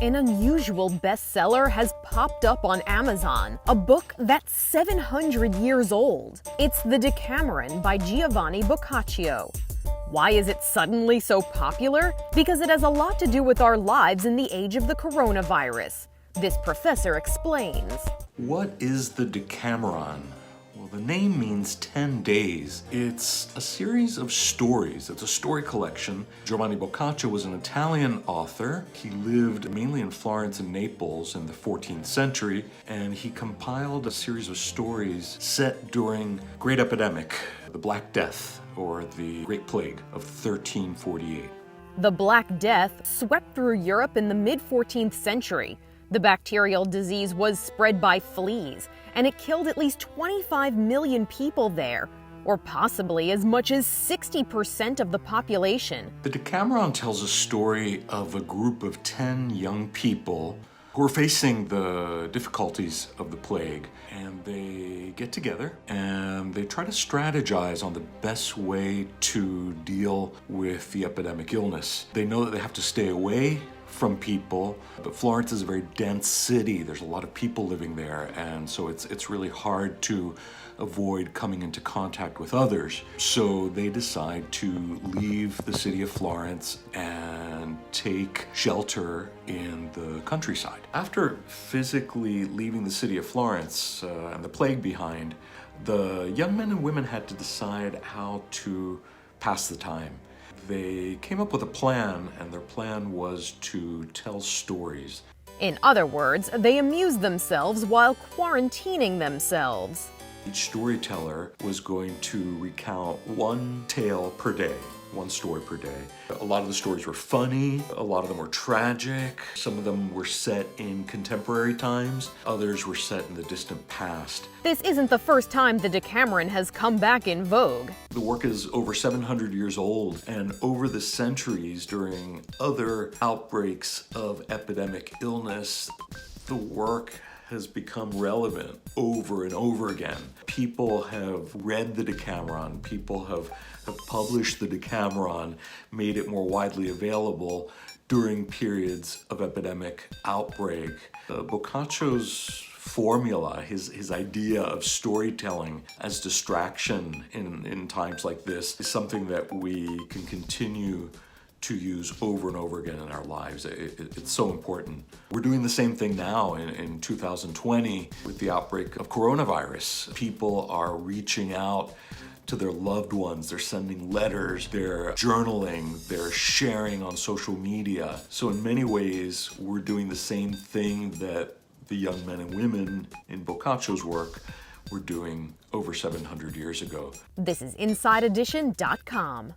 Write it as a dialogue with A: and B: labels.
A: An unusual bestseller has popped up on Amazon, a book that's 700 years old. It's the Decameron by Giovanni Boccaccio. Why is it suddenly so popular? Because it has a lot to do with our lives in the age of the coronavirus. This professor explains.
B: What is the Decameron? Well, the name means 10 days. It's a series of stories. It's a story collection. Giovanni Boccaccio was an Italian author. He lived mainly in Florence and Naples in the 14th century, and he compiled a series of stories set during Great Epidemic, the Black Death, or the Great Plague of 1348.
A: The Black Death swept through Europe in the mid-14th century. The bacterial disease was spread by fleas, and it killed at least 25 million people there, or possibly as much as 60% of the population.
B: The Decameron tells a story of a group of 10 young people who are facing the difficulties of the plague, and they get together and they try to strategize on the best way to deal with the epidemic illness. They know that they have to stay away from people, but Florence is a very dense city. There's a lot of people living there, and so it's really hard to avoid coming into contact with others. So they decide to leave the city of Florence and take shelter in the countryside. After physically leaving the city of Florence and the plague behind, the young men and women had to decide how to pass the time. They came up with a plan, and their plan was to tell stories.
A: In other words, they amused themselves while quarantining themselves.
B: Each storyteller was going to recount one tale per day, one story per day. A lot of the stories were funny, a lot of them were tragic, some of them were set in contemporary times, others were set in the distant past.
A: This isn't the first time the Decameron has come back in vogue.
B: The work is over 700 years old, and over the centuries, during other outbreaks of epidemic illness, the work has become relevant over and over again. People have read the Decameron, people have published the Decameron, made it more widely available during periods of epidemic outbreak. Boccaccio's formula, his idea of storytelling as distraction in times like this, is something that we can continue to use over and over again in our lives. It's so important. We're doing the same thing now in 2020 with the outbreak of coronavirus. People are reaching out to their loved ones, they're sending letters, they're journaling, they're sharing on social media. So in many ways, we're doing the same thing that the young men and women in Boccaccio's work were doing over 700 years ago.
A: This is InsideEdition.com.